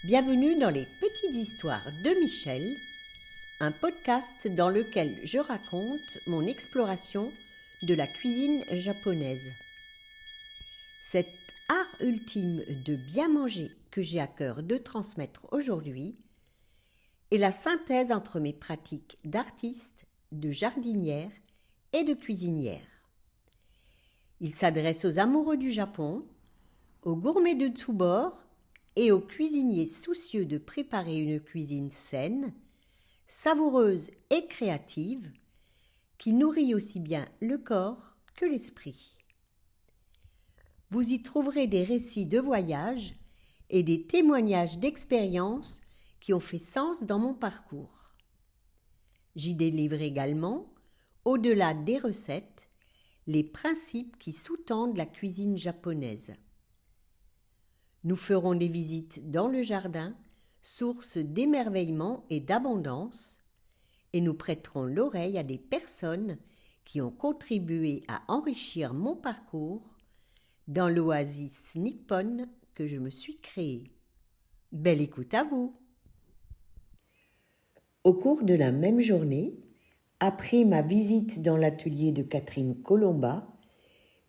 Bienvenue dans les Petites Histoires de Michel, un podcast dans lequel je raconte mon exploration de la cuisine japonaise. Cet art ultime de bien manger que j'ai à cœur de transmettre aujourd'hui est la synthèse entre mes pratiques d'artiste, de jardinière et de cuisinière. Il s'adresse aux amoureux du Japon, aux gourmets de tous bords et aux cuisiniers soucieux de préparer une cuisine saine, savoureuse et créative, qui nourrit aussi bien le corps que l'esprit. Vous y trouverez des récits de voyage et des témoignages d'expériences qui ont fait sens dans mon parcours. J'y délivre également, au-delà des recettes, les principes qui sous-tendent la cuisine japonaise. Nous ferons des visites dans le jardin, source d'émerveillement et d'abondance, et nous prêterons l'oreille à des personnes qui ont contribué à enrichir mon parcours dans l'oasis nippone que je me suis créée. Belle écoute à vous! Au cours de la même journée, après ma visite dans l'atelier de Catherine Colomba,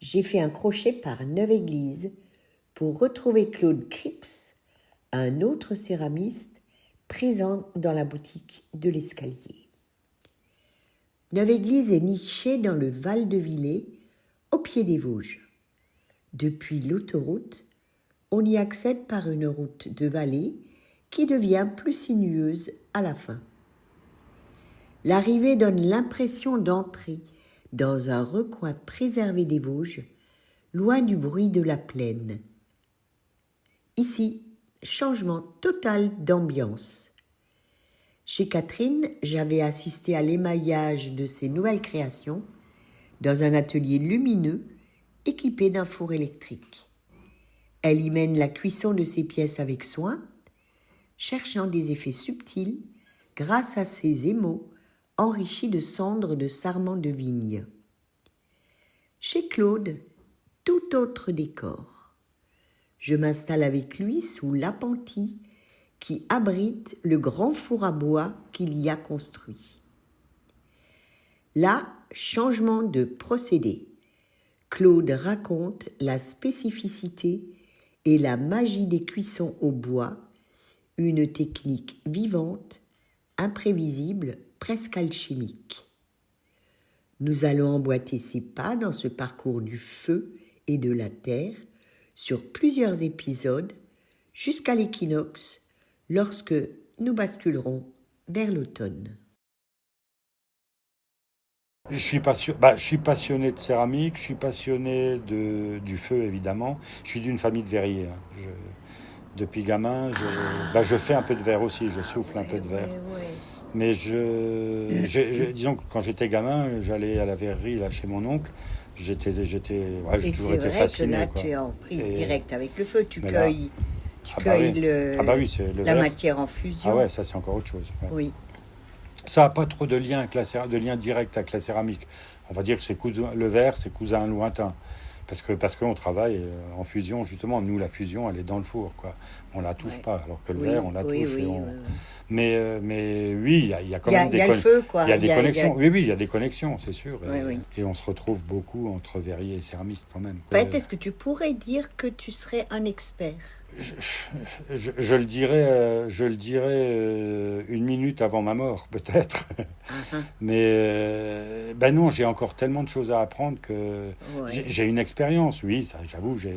j'ai fait un crochet par Neuve-Église pour retrouver Claude Cripps, un autre céramiste présent dans la boutique de l'Escalier. Neuve-Église est nichée dans le Val de Villers, au pied des Vosges. Depuis l'autoroute, on y accède par une route de vallée qui devient plus sinueuse à la fin. L'arrivée donne l'impression d'entrer dans un recoin préservé des Vosges, loin du bruit de la plaine. Ici, changement total d'ambiance. Chez Catherine, j'avais assisté à l'émaillage de ses nouvelles créations dans un atelier lumineux équipé d'un four électrique. Elle y mène la cuisson de ses pièces avec soin, cherchant des effets subtils grâce à ses émaux enrichis de cendres de sarment de vigne. Chez Claude, tout autre décor. Je m'installe avec lui sous l'appentis qui abrite le grand four à bois qu'il y a construit. Là, changement de procédé. Claude raconte la spécificité et la magie des cuissons au bois, une technique vivante, imprévisible, presque alchimique. Nous allons emboîter ses pas dans ce parcours du feu et de la terre sur plusieurs épisodes jusqu'à l'équinoxe, lorsque nous basculerons vers l'automne. Je suis passionné de céramique, je suis passionné du feu évidemment. Je suis d'une famille de verriers. Depuis gamin, je fais un peu de verre aussi, je souffle un peu de verre. Mais disons que quand j'étais gamin, j'allais à la verrerie là, chez mon oncle. J'ai toujours été fasciné. Et c'est vrai que là, tu es en prise directe avec le feu. Tu cueilles la matière en fusion. Ah ouais, ça c'est encore autre chose. Ouais. Oui. Ça n'a pas trop de lien direct avec la céramique. On va dire que le verre, c'est cousin lointain. Parce qu'on travaille en fusion, justement. Nous, la fusion, elle est dans le four, quoi. On la touche pas, alors que le verre, on la touche. Mais oui, il y a quand même des connexions. Il y a des connexions. Oui, il y a des connexions, c'est sûr. Et on se retrouve beaucoup entre verriers et céramistes, quand même. En fait, est-ce que tu pourrais dire que tu serais un expert ? Je le dirais une minute avant ma mort, peut-être. Mais non, j'ai encore tellement de choses à apprendre que j'ai une expérience. Oui, ça, j'avoue, j'ai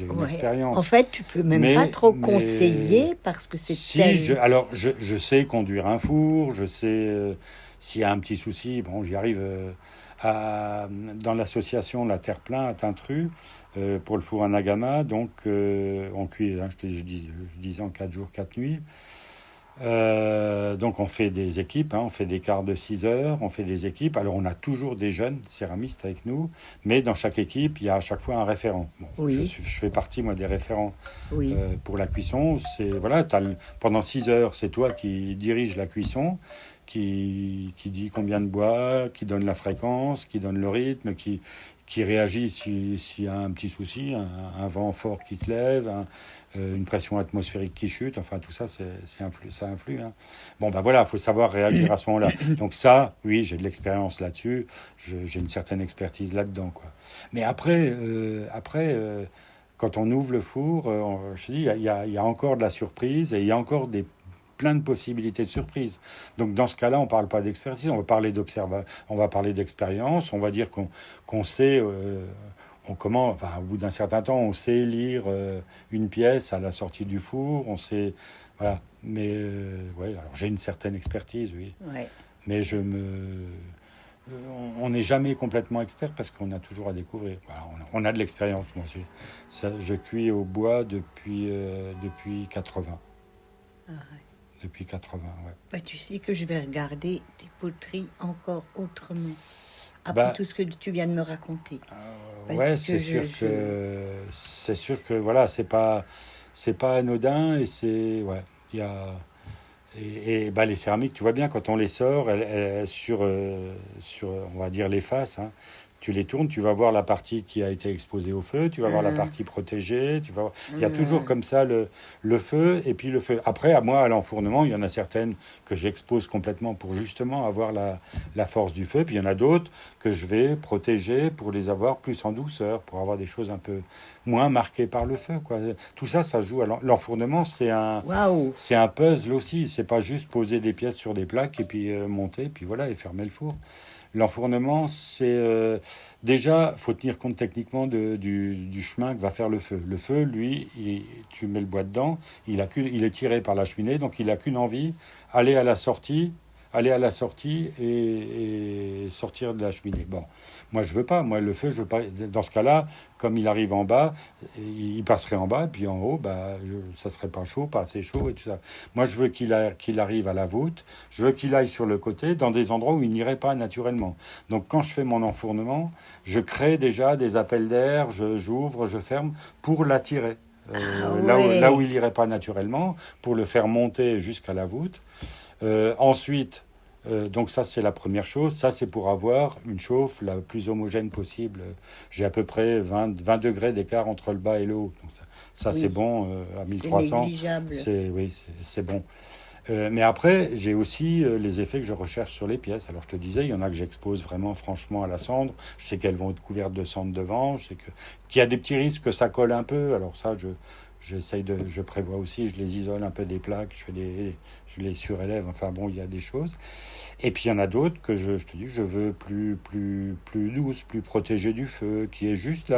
une expérience. En fait, tu peux pas trop conseiller parce que c'est je sais conduire un four, je sais s'il y a un petit souci, j'y arrive dans l'association La Terre Plein à Tintru. Pour le four à Nagama, donc on cuit, je disais en 4 jours, 4 nuits. Donc on fait des équipes, on fait des quarts de 6 heures, on fait des équipes. Alors on a toujours des jeunes céramistes avec nous, mais dans chaque équipe, il y a à chaque fois un référent. Je fais partie, moi, des référents pour la cuisson. Pendant 6 heures, c'est toi qui diriges la cuisson. qui dit combien de bois, qui donne la fréquence, qui donne le rythme, qui réagit s'il y a un petit souci, un vent fort qui se lève, une pression atmosphérique qui chute. Enfin, tout ça, ça influe. Hein. Bon, ben voilà, il faut savoir réagir à ce moment-là. Donc ça, oui, j'ai de l'expérience là-dessus. J'ai une certaine expertise là-dedans, quoi. Mais après, quand on ouvre le four, je te dis, il y a encore de la surprise et il y a encore plein de possibilités de surprise. Donc dans ce cas-là, on ne parle pas d'expertise, on va parler d'expérience, on va dire qu'on sait, au bout d'un certain temps, on sait lire une pièce à la sortie du four, on sait, voilà. Mais ouais, alors j'ai une certaine expertise, oui. Ouais. Mais on n'est jamais complètement expert parce qu'on a toujours à découvrir. Voilà, on a de l'expérience. Moi, je cuis au bois depuis 80. Ah, ouais. Depuis 80, ouais. Bah, tu sais que je vais regarder tes poteries encore autrement. Après tout ce que tu viens de me raconter. Ouais, c'est sûr que voilà, c'est pas anodin et c'est ouais, il y a bah, les céramiques, tu vois bien quand on les sort, sur on va dire les faces, hein, tu les tournes, tu vas voir la partie qui a été exposée au feu, tu vas voir la partie protégée, il y a toujours comme ça le feu et puis le feu. Après, à l'enfournement, il y en a certaines que j'expose complètement pour justement avoir la force du feu, puis il y en a d'autres que je vais protéger pour les avoir plus en douceur, pour avoir des choses un peu moins marquées par le feu, quoi. Tout ça, ça joue. L'enfournement, c'est un puzzle aussi. C'est pas juste poser des pièces sur des plaques et puis monter, puis voilà, et fermer le four. L'enfournement, c'est déjà, faut tenir compte techniquement du chemin que va faire le feu. Le feu, lui, tu mets le bois dedans, il est tiré par la cheminée, donc il n'a qu'une envie, aller à la sortie et sortir de la cheminée. Bon, moi je veux pas, le feu, je veux pas. Dans ce cas-là, comme il arrive en bas, il passerait en bas, et puis en haut, ça serait pas chaud, pas assez chaud et tout ça. Moi je veux qu'il arrive à la voûte, je veux qu'il aille sur le côté, dans des endroits où il n'irait pas naturellement. Donc quand je fais mon enfournement, je crée déjà des appels d'air, j'ouvre, je ferme pour l'attirer. Là où il irait pas naturellement, pour le faire monter jusqu'à la voûte. Ensuite, donc ça c'est la première chose, ça c'est pour avoir une chauffe la plus homogène possible. J'ai à peu près 20 degrés d'écart entre le bas et le haut, donc ça oui. C'est bon, à 1300, c'est négligeable. C'est bon. Mais après, j'ai aussi les effets que je recherche sur les pièces. Alors je te disais, il y en a que j'expose vraiment franchement à la cendre, je sais qu'elles vont être couvertes de cendre devant, je sais qu'il y a des petits risques que ça colle un peu, alors ça je prévois aussi, je les isole un peu des plaques, je les surélève, enfin bon, il y a des choses. Et puis il y en a d'autres que je te dis, je veux plus douce, plus protégée du feu, qui est juste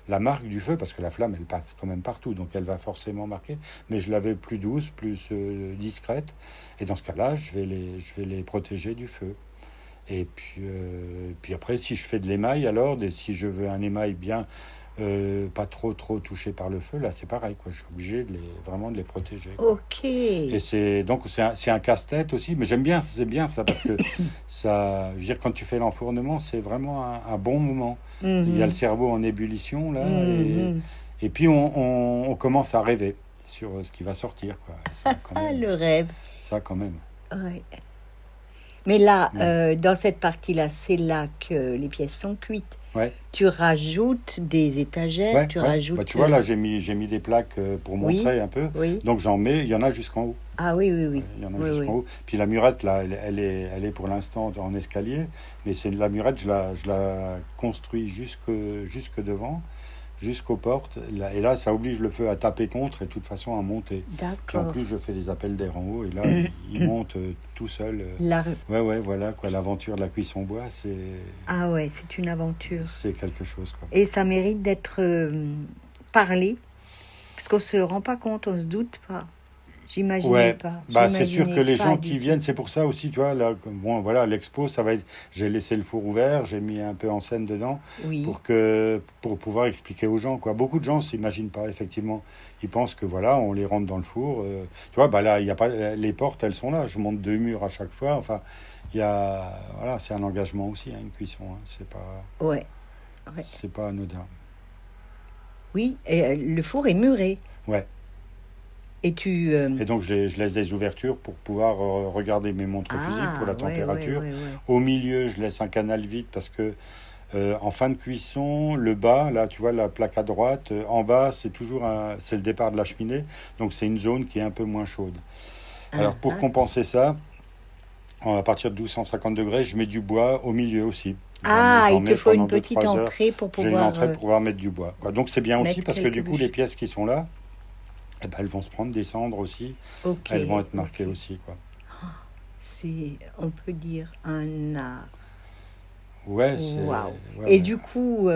la marque du feu, parce que la flamme, elle passe quand même partout, donc elle va forcément marquer, mais je la veux plus douce, plus discrète, et dans ce cas-là, je vais les protéger du feu. Et puis après, si je fais de l'émail, alors, si je veux un émail bien... pas trop touché par le feu, là c'est pareil, quoi. Je suis obligé vraiment de les protéger, quoi. Ok. Et c'est un casse-tête aussi, mais c'est bien ça, parce que ça, je veux dire, quand tu fais l'enfournement, c'est vraiment un bon moment. Il y a le cerveau en ébullition là, et puis on commence à rêver sur ce qui va sortir, quoi. Ça, quand même, le rêve. Ça quand même. Ouais. Mais là, dans cette partie-là, c'est là que les pièces sont cuites. Ouais. Tu rajoutes des étagères, rajoutes... Bah, tu vois, là, j'ai mis des plaques pour montrer un peu. Oui. Donc, j'en mets, il y en a jusqu'en haut. Ah oui. Il y en a jusqu'en haut. Puis la murette, là, elle est pour l'instant en escalier. Mais la murette, je la construis jusque devant, jusqu'aux portes. Et là, ça oblige le feu à taper contre et de toute façon à monter. D'accord. Puis en plus, je fais des appels d'air en haut. Et là, il monte tout seul. Ouais, voilà, quoi. L'aventure de la cuisson bois, c'est... Ah ouais, c'est une aventure. C'est quelque chose, quoi. Et ça mérite d'être parlé. Parce qu'on se rend pas compte, on se doute pas. J'imaginais pas. C'est sûr que les gens qui viennent, c'est pour ça aussi, tu vois, là, bon, voilà, l'expo, ça va être, j'ai laissé le four ouvert, j'ai mis un peu en scène dedans, pour pouvoir expliquer aux gens, quoi. Beaucoup de gens s'imaginent pas, effectivement. Ils pensent que, voilà, on les rentre dans le four, tu vois, là, il y a pas, les portes, elles sont là, je monte 2 murs à chaque fois, enfin, voilà, c'est un engagement aussi, une cuisson, hein, c'est pas... Ouais. C'est pas anodin. Oui, et le four est muré. Ouais. Et tu... Et donc, je laisse des ouvertures pour pouvoir regarder mes montres fusibles pour la ouais, température. ouais. Au milieu, je laisse un canal vide parce que en fin de cuisson, le bas, là, tu vois, la plaque à droite, en bas, c'est le départ de la cheminée. Donc, c'est une zone qui est un peu moins chaude. Alors, pour compenser ça, à partir de 1250 degrés, je mets du bois au milieu aussi. Ah, J'en il te mets faut pendant une petite 2-3 heures. entrée pour J'ai une pouvoir entrée pour pouvoir mettre du bois, quoi. Donc, c'est bien aussi mettre parce que du quelques coup, les bûches. pièces qui sont là, eh ben, elles vont se prendre des cendres aussi. Ok. Elles vont être marquées ok. aussi, quoi. C'est, on peut dire, un art. Ouais, Waouh. ouais, Et ouais, du coup,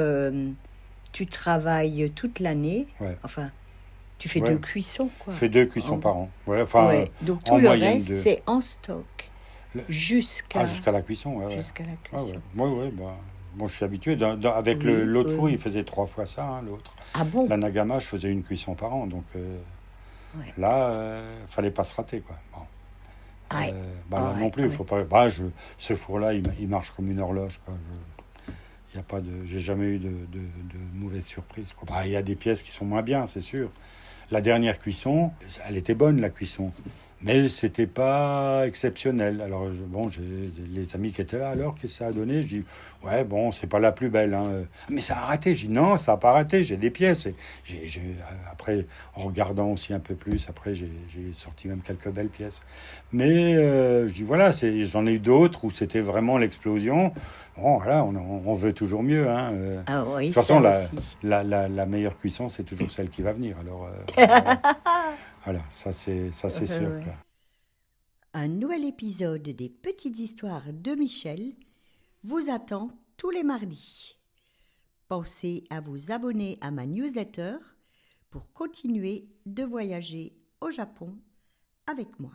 tu travailles toute l'année. ouais. Enfin, tu fais Ouais. deux cuissons, Je quoi. fais 2 cuissons En- par an. Ouais, enfin, Ouais. Donc tout en le moyenne reste, 2. c'est en stock jusqu'à Jusqu'à la cuisson, ouais, ouais. jusqu'à la Ouais, ouais. cuisson. Ouais, ouais, bah, bon, je suis habitué. Avec Oui, l'autre oui, four, il oui. faisait 3 fois ça, hein, l'autre. Ah bon? La Nagama, je faisais une cuisson par an. Donc Ouais. là, fallait pas se rater, quoi. Bon. Ouais. Bah, là non Ouais, plus, il ouais. faut pas. Bah, ce four-là, il marche comme une horloge, quoi. Y a pas j'ai jamais eu de mauvaise surprise, quoi. Bah, il y a des pièces qui sont moins bien, c'est sûr. La dernière cuisson, elle était bonne, la cuisson. Mais c'était pas exceptionnel. Alors, bon, j'ai les amis qui étaient là, alors, qu'est-ce que ça a donné? Je dis, ouais, bon, c'est pas la plus belle, hein. Mais ça a raté. Je dis, non, ça a pas raté, j'ai des pièces. Et après, en regardant aussi un peu plus, après, j'ai sorti même quelques belles pièces. Mais, je dis, voilà, j'en ai eu d'autres où c'était vraiment l'explosion. Bon, voilà, on veut toujours mieux, hein. Ah De oui, toute façon, ça aussi. la meilleure cuisson, c'est toujours celle qui va venir. Alors, voilà, ça c'est sûr, Ouais. quoi. Un nouvel épisode des Petites Histoires de Michel vous attend tous les mardis. Pensez à vous abonner à ma newsletter pour continuer de voyager au Japon avec moi.